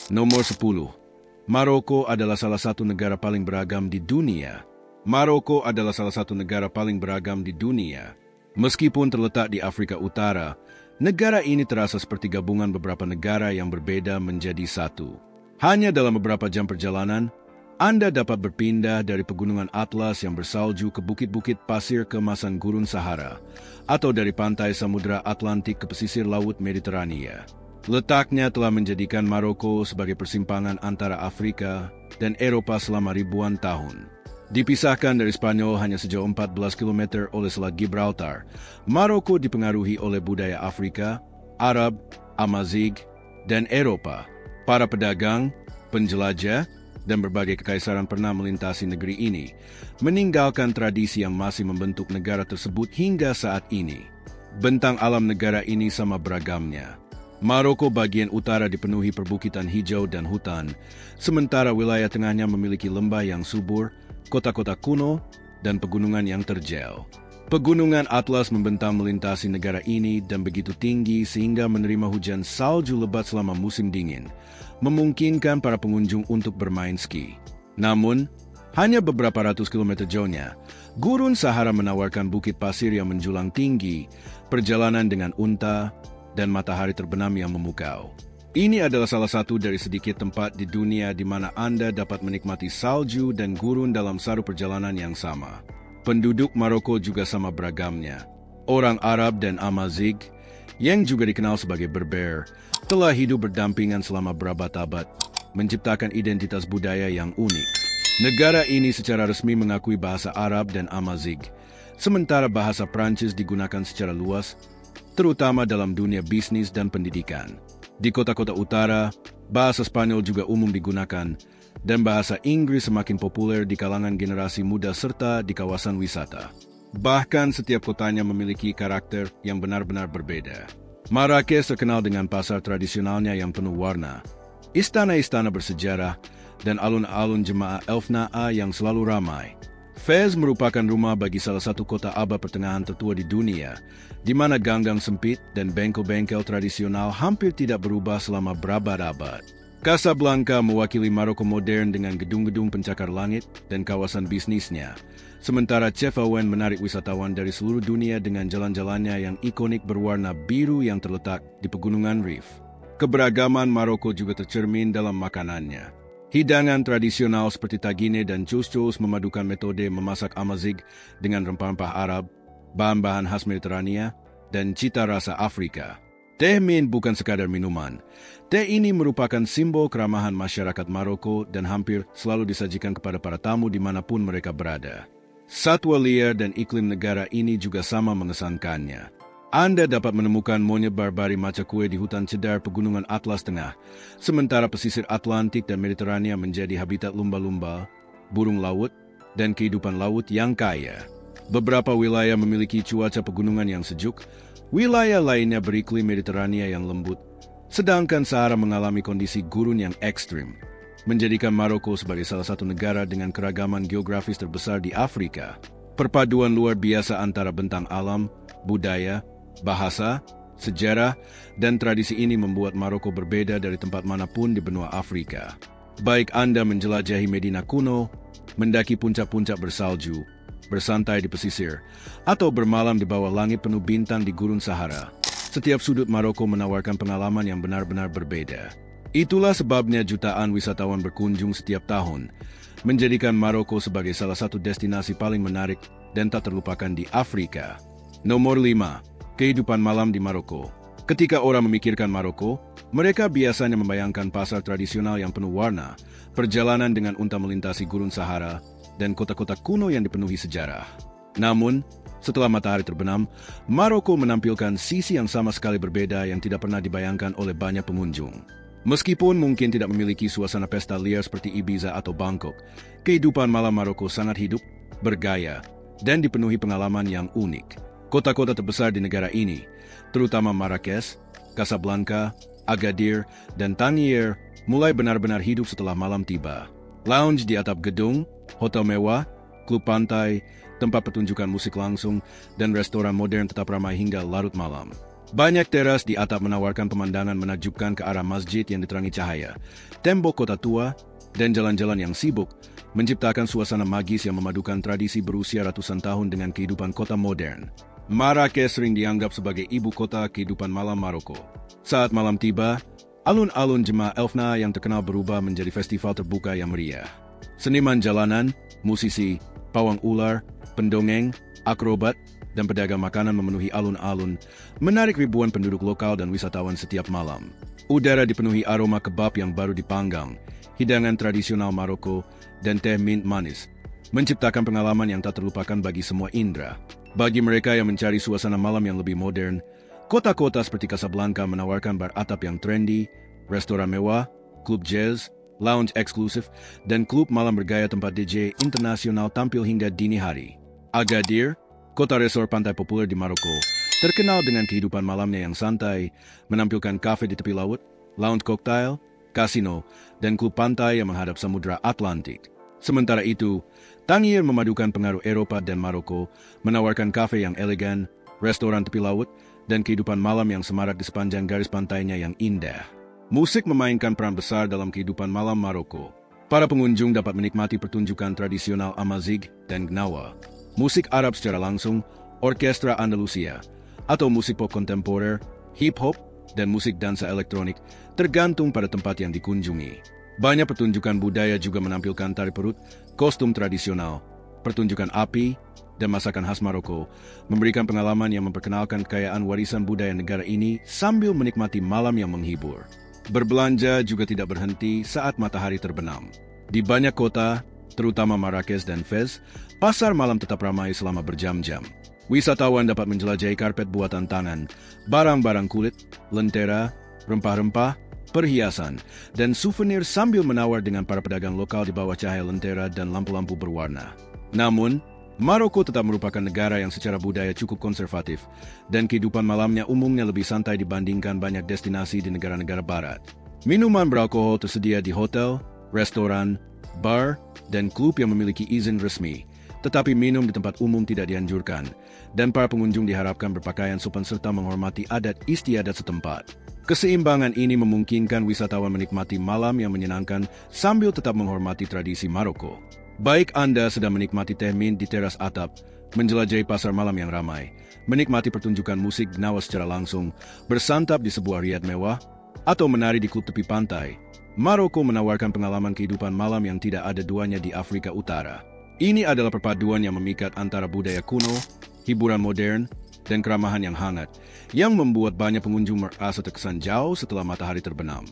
Nomor 10. Maroko adalah salah satu negara paling beragam di dunia. Maroko adalah salah satu negara paling beragam di dunia. Meskipun terletak di Afrika Utara, negara ini terasa seperti gabungan beberapa negara yang berbeda menjadi satu. Hanya dalam beberapa jam perjalanan, Anda dapat berpindah dari pegunungan Atlas yang bersalju ke bukit-bukit pasir keemasan Gurun Sahara, atau dari pantai Samudra Atlantik ke pesisir Laut Mediterania. Letaknya telah menjadikan Maroko sebagai persimpangan antara Afrika dan Eropa selama ribuan tahun. Dipisahkan dari Spanyol hanya sejauh 14 km oleh Selat Gibraltar, Maroko dipengaruhi oleh budaya Afrika, Arab, Amazigh, dan Eropa. Para pedagang, penjelajah, dan berbagai kekaisaran pernah melintasi negeri ini, meninggalkan tradisi yang masih membentuk negara tersebut hingga saat ini. Bentang alam negara ini sama beragamnya. Maroko bagian utara dipenuhi perbukitan hijau dan hutan, sementara wilayah tengahnya memiliki lembah yang subur, kota-kota kuno, dan pegunungan yang terjal. Pegunungan Atlas membentang melintasi negara ini dan begitu tinggi sehingga menerima hujan salju lebat selama musim dingin, memungkinkan para pengunjung untuk bermain ski. Namun, hanya beberapa ratus kilometer jauhnya, Gurun Sahara menawarkan bukit pasir yang menjulang tinggi, perjalanan dengan unta, dan matahari terbenam yang memukau. Ini adalah salah satu dari sedikit tempat di dunia di mana Anda dapat menikmati salju dan gurun dalam satu perjalanan yang sama. Penduduk Maroko juga sama beragamnya. Orang Arab dan Amazigh, yang juga dikenal sebagai Berber, telah hidup berdampingan selama berabad-abad, menciptakan identitas budaya yang unik. Negara ini secara resmi mengakui bahasa Arab dan Amazigh, sementara bahasa Prancis digunakan secara luas, terutama dalam dunia bisnis dan pendidikan. Di kota-kota utara, bahasa Spanyol juga umum digunakan, dan bahasa Inggris semakin populer di kalangan generasi muda serta di kawasan wisata. Bahkan setiap kotanya memiliki karakter yang benar-benar berbeda. Marrakesh terkenal dengan pasar tradisionalnya yang penuh warna, istana-istana bersejarah, dan alun-alun jemaah Elfna'a yang selalu ramai. Fez merupakan rumah bagi salah satu kota abad pertengahan tertua di dunia, di mana gang-gang sempit dan bengkel-bengkel tradisional hampir tidak berubah selama berabad-abad. Casablanca mewakili Maroko modern dengan gedung-gedung pencakar langit dan kawasan bisnisnya, sementara Chefchaouen menarik wisatawan dari seluruh dunia dengan jalan-jalannya yang ikonik berwarna biru yang terletak di pegunungan Rif. Keberagaman Maroko juga tercermin dalam makanannya. Hidangan tradisional seperti tagine dan couscous memadukan metode memasak Amazigh dengan rempah-rempah Arab, bahan-bahan khas Mediterania, dan cita rasa Afrika. Teh min bukan sekadar minuman. Teh ini merupakan simbol keramahan masyarakat Maroko dan hampir selalu disajikan kepada para tamu dimanapun mereka berada. Satwa liar dan iklim negara ini juga sama mengesankannya. Anda dapat menemukan monyet barbari maca kue di hutan cedar pegunungan Atlas Tengah, sementara pesisir Atlantik dan Mediterania menjadi habitat lumba-lumba, burung laut, dan kehidupan laut yang kaya. Beberapa wilayah memiliki cuaca pegunungan yang sejuk, wilayah lainnya beriklim Mediterania yang lembut, sedangkan Sahara mengalami kondisi gurun yang ekstrim, menjadikan Maroko sebagai salah satu negara dengan keragaman geografis terbesar di Afrika. Perpaduan luar biasa antara bentang alam, budaya, bahasa, sejarah, dan tradisi ini membuat Maroko berbeda dari tempat manapun di benua Afrika. Baik Anda menjelajahi Medina kuno, mendaki puncak-puncak bersalju, bersantai di pesisir, atau bermalam di bawah langit penuh bintang di Gurun Sahara, setiap sudut Maroko menawarkan pengalaman yang benar-benar berbeda. Itulah sebabnya jutaan wisatawan berkunjung setiap tahun, menjadikan Maroko sebagai salah satu destinasi paling menarik dan tak terlupakan di Afrika. Nomor 5. Kehidupan malam di Maroko. Ketika orang memikirkan Maroko, mereka biasanya membayangkan pasar tradisional yang penuh warna, perjalanan dengan unta melintasi Gurun Sahara, dan kota-kota kuno yang dipenuhi sejarah. Namun, setelah matahari terbenam, Maroko menampilkan sisi yang sama sekali berbeda yang tidak pernah dibayangkan oleh banyak pengunjung. Meskipun mungkin tidak memiliki suasana pesta liar seperti Ibiza atau Bangkok, kehidupan malam Maroko sangat hidup, bergaya, dan dipenuhi pengalaman yang unik. Kota-kota terbesar di negara ini, terutama Marrakesh, Casablanca, Agadir, dan Tangier, mulai benar-benar hidup setelah malam tiba. Lounge di atap gedung, hotel mewah, klub pantai, tempat pertunjukan musik langsung, dan restoran modern tetap ramai hingga larut malam. Banyak teras di atap menawarkan pemandangan menakjubkan ke arah masjid yang diterangi cahaya, tembok kota tua, dan jalan-jalan yang sibuk, menciptakan suasana magis yang memadukan tradisi berusia ratusan tahun dengan kehidupan kota modern. Marrakesh sering dianggap sebagai ibu kota kehidupan malam Maroko. Saat malam tiba, alun-alun Jemaah Elfna yang terkenal berubah menjadi festival terbuka yang meriah. Seniman jalanan, musisi, pawang ular, pendongeng, akrobat, dan pedagang makanan memenuhi alun-alun, menarik ribuan penduduk lokal dan wisatawan setiap malam. Udara dipenuhi aroma kebab yang baru dipanggang, hidangan tradisional Maroko, dan teh mint manis, menciptakan pengalaman yang tak terlupakan bagi semua indera. Bagi mereka yang mencari suasana malam yang lebih modern, kota-kota seperti Casablanca menawarkan bar atap yang trendy, restoran mewah, klub jazz, lounge eksklusif, dan klub malam bergaya tempat DJ internasional tampil hingga dini hari. Agadir, kota resort pantai populer di Maroko, terkenal dengan kehidupan malamnya yang santai, menampilkan kafe di tepi laut, lounge cocktail, kasino, dan klub pantai yang menghadap Samudra Atlantik. Sementara itu, Tangier memadukan pengaruh Eropa dan Maroko, menawarkan kafe yang elegan, restoran tepi laut, dan kehidupan malam yang semarak di sepanjang garis pantainya yang indah. Musik memainkan peran besar dalam kehidupan malam Maroko. Para pengunjung dapat menikmati pertunjukan tradisional Amazigh dan Gnawa, musik Arab secara langsung, orkestra Andalusia, atau musik pop kontemporer, hip-hop, dan musik dansa elektronik, tergantung pada tempat yang dikunjungi. Banyak pertunjukan budaya juga menampilkan tari perut, kostum tradisional, pertunjukan api, dan masakan khas Maroko, memberikan pengalaman yang memperkenalkan kekayaan warisan budaya negara ini sambil menikmati malam yang menghibur. Berbelanja juga tidak berhenti saat matahari terbenam. Di banyak kota, terutama Marrakesh dan Fez, pasar malam tetap ramai selama berjam-jam. Wisatawan dapat menjelajahi karpet buatan tangan, barang-barang kulit, lentera, rempah-rempah, perhiasan, dan souvenir sambil menawar dengan para pedagang lokal di bawah cahaya lentera dan lampu-lampu berwarna. Namun, Maroko tetap merupakan negara yang secara budaya cukup konservatif, dan kehidupan malamnya umumnya lebih santai dibandingkan banyak destinasi di negara-negara barat. Minuman beralkohol tersedia di hotel, restoran, bar, dan klub yang memiliki izin resmi, tetapi minum di tempat umum tidak dianjurkan, dan para pengunjung diharapkan berpakaian sopan serta menghormati adat istiadat setempat. Keseimbangan ini memungkinkan wisatawan menikmati malam yang menyenangkan sambil tetap menghormati tradisi Maroko. Baik Anda sedang menikmati teh mint di teras atap, menjelajahi pasar malam yang ramai, menikmati pertunjukan musik Gnawa secara langsung, bersantap di sebuah riad mewah, atau menari di klub tepi pantai, Maroko menawarkan pengalaman kehidupan malam yang tidak ada duanya di Afrika Utara. Ini adalah perpaduan yang memikat antara budaya kuno, hiburan modern, dan keramahan yang hangat, yang membuat banyak pengunjung merasa terkesan jauh setelah matahari terbenam.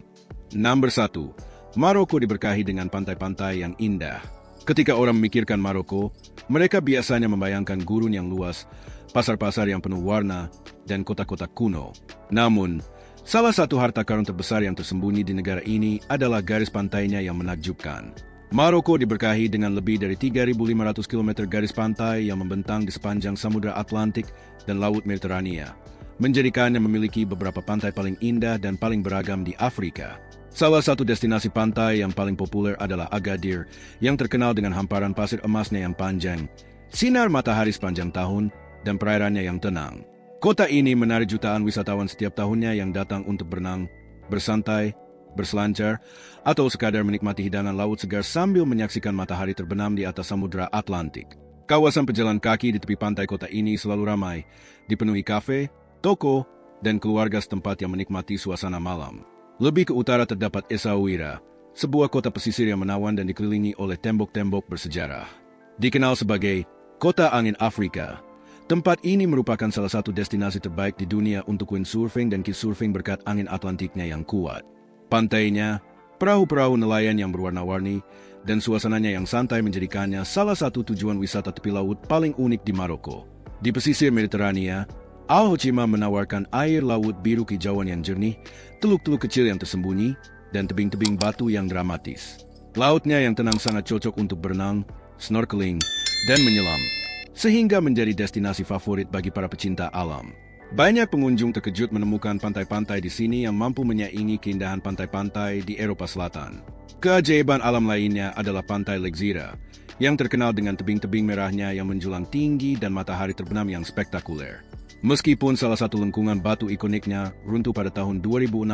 Nomor 1. Maroko diberkahi dengan pantai-pantai yang indah. Ketika orang memikirkan Maroko, mereka biasanya membayangkan gurun yang luas, pasar-pasar yang penuh warna, dan kota-kota kuno. Namun, salah satu harta karun terbesar yang tersembunyi di negara ini adalah garis pantainya yang menakjubkan. Maroko diberkahi dengan lebih dari 3.500 km garis pantai yang membentang di sepanjang Samudra Atlantik dan Laut Mediterania, menjadikannya memiliki beberapa pantai paling indah dan paling beragam di Afrika. Salah satu destinasi pantai yang paling populer adalah Agadir, yang terkenal dengan hamparan pasir emasnya yang panjang, sinar matahari sepanjang tahun, dan perairannya yang tenang. Kota ini menarik jutaan wisatawan setiap tahunnya yang datang untuk berenang, bersantai, berselancar, atau sekadar menikmati hidangan laut segar sambil menyaksikan matahari terbenam di atas Samudra Atlantik. Kawasan pejalan kaki di tepi pantai kota ini selalu ramai, dipenuhi kafe, toko, dan keluarga setempat yang menikmati suasana malam. Lebih ke utara terdapat Essaouira, sebuah kota pesisir yang menawan dan dikelilingi oleh tembok-tembok bersejarah. Dikenal sebagai Kota Angin Afrika, tempat ini merupakan salah satu destinasi terbaik di dunia untuk windsurfing dan kitesurfing berkat angin Atlantiknya yang kuat. Pantainya, perahu-perahu nelayan yang berwarna-warni, dan suasananya yang santai menjadikannya salah satu tujuan wisata tepi laut paling unik di Maroko. Di pesisir Mediterania, Al Hoceima menawarkan air laut biru kehijauan yang jernih, teluk-teluk kecil yang tersembunyi, dan tebing-tebing batu yang dramatis. Lautnya yang tenang sangat cocok untuk berenang, snorkeling, dan menyelam, sehingga menjadi destinasi favorit bagi para pecinta alam. Banyak pengunjung terkejut menemukan pantai-pantai di sini yang mampu menyaingi keindahan pantai-pantai di Eropa Selatan. Keajaiban alam lainnya adalah Pantai Lexira, yang terkenal dengan tebing-tebing merahnya yang menjulang tinggi dan matahari terbenam yang spektakuler. Meskipun salah satu lengkungan batu ikoniknya runtuh pada tahun 2016,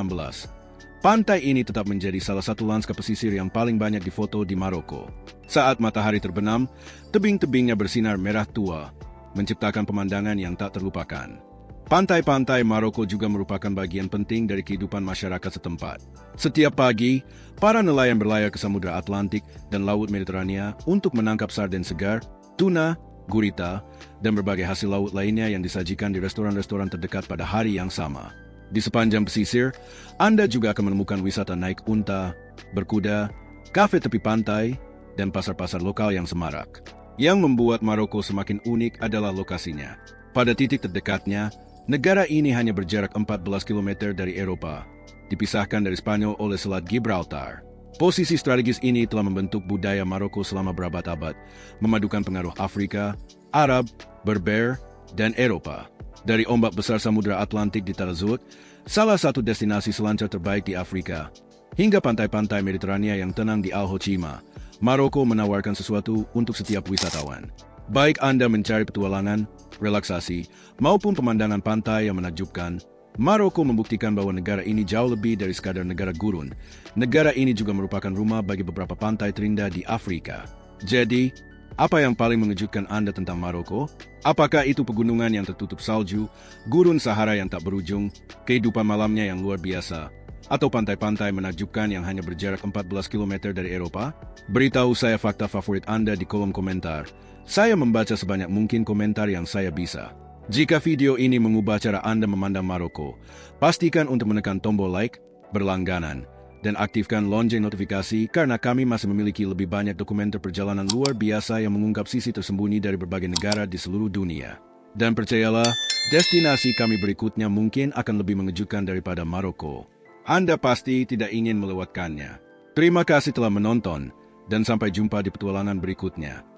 pantai ini tetap menjadi salah satu lanskap pesisir yang paling banyak difoto di Maroko. Saat matahari terbenam, tebing-tebingnya bersinar merah tua, menciptakan pemandangan yang tak terlupakan. Pantai-pantai Maroko juga merupakan bagian penting dari kehidupan masyarakat setempat. Setiap pagi, para nelayan berlayar ke Samudra Atlantik dan Laut Mediterania untuk menangkap sarden segar, tuna, gurita, dan berbagai hasil laut lainnya yang disajikan di restoran-restoran terdekat pada hari yang sama. Di sepanjang pesisir, Anda juga akan menemukan wisata naik unta, berkuda, kafe tepi pantai, dan pasar-pasar lokal yang semarak. Yang membuat Maroko semakin unik adalah lokasinya. Pada titik terdekatnya, negara ini hanya berjarak 14 km dari Eropa, dipisahkan dari Spanyol oleh Selat Gibraltar. Posisi strategis ini telah membentuk budaya Maroko selama berabad-abad, memadukan pengaruh Afrika, Arab, Berber, dan Eropa. Dari ombak besar Samudra Atlantik di Tarazout, salah satu destinasi selancar terbaik di Afrika, hingga pantai-pantai Mediterania yang tenang di Al-Hoceima, Maroko menawarkan sesuatu untuk setiap wisatawan. Baik Anda mencari petualangan, relaksasi, maupun pemandangan pantai yang menakjubkan, Maroko membuktikan bahwa negara ini jauh lebih dari sekadar negara gurun. Negara ini juga merupakan rumah bagi beberapa pantai terindah di Afrika. Jadi, apa yang paling mengejutkan Anda tentang Maroko? Apakah itu pegunungan yang tertutup salju, gurun Sahara yang tak berujung, kehidupan malamnya yang luar biasa, atau pantai-pantai menakjubkan yang hanya berjarak 14 km dari Eropa? Beritahu saya fakta favorit Anda di kolom komentar. Saya membaca sebanyak mungkin komentar yang saya bisa. Jika video ini mengubah cara Anda memandang Maroko, pastikan untuk menekan tombol like, berlangganan, dan aktifkan lonceng notifikasi karena kami masih memiliki lebih banyak dokumenter perjalanan luar biasa yang mengungkap sisi tersembunyi dari berbagai negara di seluruh dunia. Dan percayalah, destinasi kami berikutnya mungkin akan lebih mengejutkan daripada Maroko. Anda pasti tidak ingin melewatkannya. Terima kasih telah menonton, dan sampai jumpa di petualangan berikutnya.